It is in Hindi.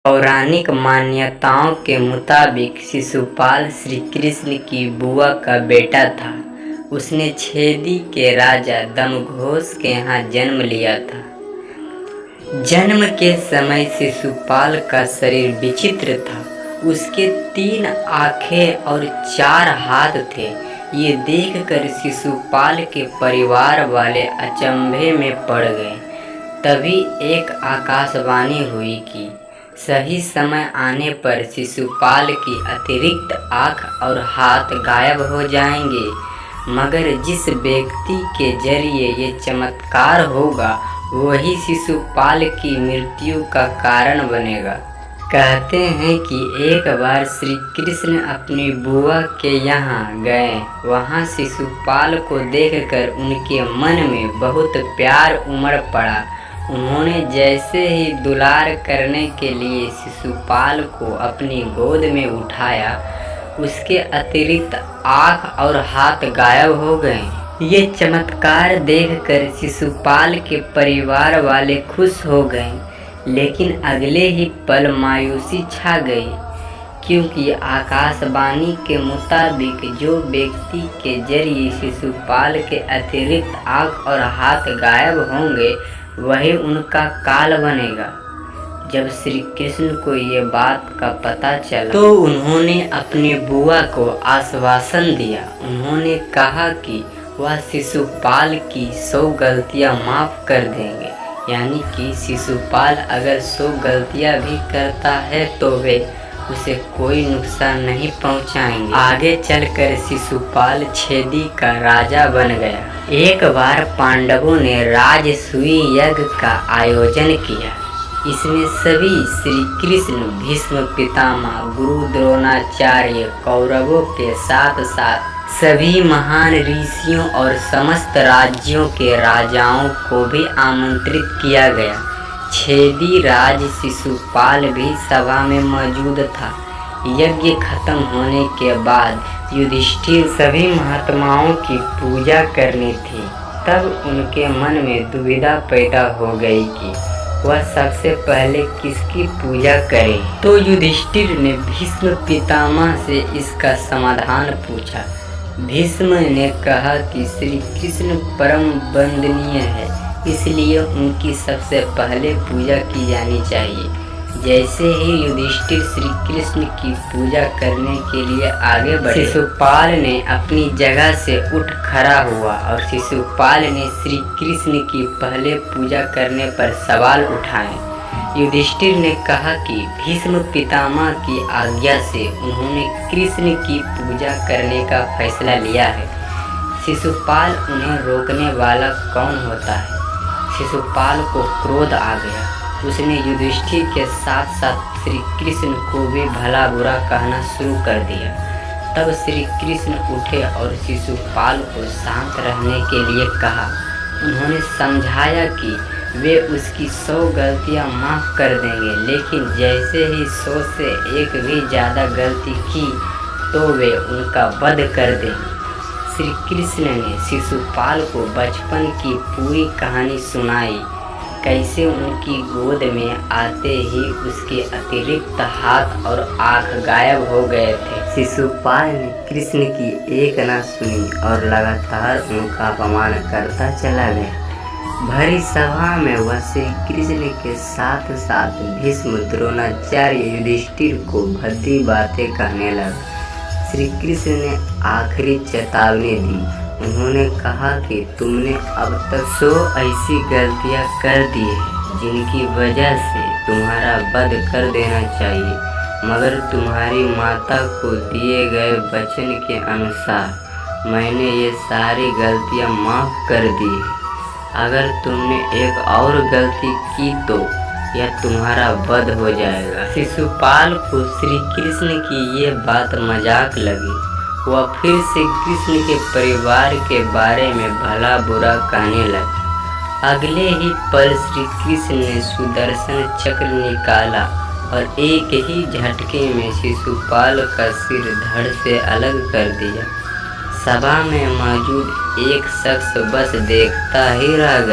पौराणिक मान्यताओं के मुताबिक शिशुपाल श्री कृष्ण की बुआ का बेटा था। उसने छेदी के राजा दमघोष के यहाँ जन्म लिया था। जन्म के समय शिशुपाल का शरीर विचित्र था। उसके 3 आंखें और 4 हाथ थे। ये देखकर शिशुपाल के परिवार वाले अचंभे में पड़ गए। तभी एक आकाशवाणी हुई कि सही समय आने पर शिशुपाल की अतिरिक्त आँख और हाथ गायब हो जाएंगे, मगर जिस व्यक्ति के जरिए ये चमत्कार होगा वही शिशुपाल की मृत्यु का कारण बनेगा। कहते हैं कि एक बार श्री कृष्ण अपनी बुआ के यहाँ गए। वहाँ शिशुपाल को देखकर उनके मन में बहुत प्यार उमड़ पड़ा। उन्होंने जैसे ही दुलार करने के लिए शिशुपाल को अपनी गोद में उठाया, उसके अतिरिक्त आँख और हाथ गायब हो गए। ये चमत्कार देखकर शिशुपाल के परिवार वाले खुश हो गए, लेकिन अगले ही पल मायूसी छा गई, क्योंकि आकाशवाणी के मुताबिक जो व्यक्ति के जरिए शिशुपाल के अतिरिक्त आँख और हाथ गायब होंगे वही उनका काल बनेगा। जब श्री कृष्ण को ये बात का पता चला तो उन्होंने अपनी बुआ को आश्वासन दिया। उन्होंने कहा कि वह शिशुपाल की 100 गलतियां माफ़ कर देंगे, यानी कि शिशुपाल अगर 100 गलतियां भी करता है तो वे उसे कोई नुकसान नहीं पहुंचाएंगे। आगे चलकर शिशुपाल छेदी का राजा बन गया। एक बार पांडवों ने राजसूय यज्ञ का आयोजन किया। इसमें सभी श्री कृष्ण, भीष्म पितामह, गुरु द्रोणाचार्य, कौरवों के साथ साथ सभी महान ऋषियों और समस्त राज्यों के राजाओं को भी आमंत्रित किया गया। छेदी राज शिशुपाल भी सभा में मौजूद था। यज्ञ खत्म होने के बाद युधिष्ठिर सभी महात्माओं की पूजा करनी थी। तब उनके मन में दुविधा पैदा हो गई कि वह सबसे पहले किसकी पूजा करे। तो युधिष्ठिर ने भीष्म पितामह से इसका समाधान पूछा। भीष्म ने कहा कि श्री कृष्ण परम वंदनीय है, इसलिए उनकी सबसे पहले पूजा की जानी चाहिए। जैसे ही युधिष्ठिर श्री कृष्ण की पूजा करने के लिए आगे बढ़े, शिशुपाल ने अपनी जगह से उठ खड़ा हुआ और शिशुपाल ने श्री कृष्ण की पहले पूजा करने पर सवाल उठाए। युधिष्ठिर ने कहा कि भीष्म पितामह की आज्ञा से उन्होंने कृष्ण की पूजा करने का फैसला लिया है। शिशुपाल उन्हें रोकने वाला कौन होता है? शिशुपाल को क्रोध आ गया। उसने युधिष्ठिर के साथ साथ श्री कृष्ण को भी भला बुरा कहना शुरू कर दिया। तब श्री कृष्ण उठे और शिशुपाल को शांत रहने के लिए कहा। उन्होंने समझाया कि वे उसकी 100 गलतियां माफ़ कर देंगे, लेकिन जैसे ही 100 से एक भी ज़्यादा गलती की तो वे उनका वध कर देंगे। श्री कृष्ण ने शिशुपाल को बचपन की पूरी कहानी सुनाई। कैसे उनकी गोद में आते ही उसके अतिरिक्त हाथ और आँख गायब हो गए थे। शिशुपाल ने कृष्ण की एक न सुनी और लगातार उनका अपमान करता चला गया। भरी सभा में वह श्री कृष्ण के साथ साथ भीष्म, द्रोणाचार्य, युधिष्ठिर को भद्दी बातें कहने लगा। श्री कृष्ण ने आखिरी चेतावनी दी। उन्होंने कहा कि तुमने अब तक 100 ऐसी गलतियां कर दी है जिनकी वजह से तुम्हारा वध कर देना चाहिए, मगर तुम्हारी माता को दिए गए वचन के अनुसार मैंने ये सारी गलतियां माफ़ कर दी है। अगर तुमने एक और गलती की तो यह तुम्हारा वध हो जाएगा। शिशुपाल को श्री कृष्ण की ये बात मजाक लगी। वह फिर से कृष्ण के परिवार के बारे में भला बुरा कहने लगा। अगले ही पल श्री कृष्ण ने सुदर्शन चक्र निकाला और एक ही झटके में शिशुपाल का सिर धड़ से अलग कर दिया। सभा में मौजूद एक शख्स बस देखता ही रह गया।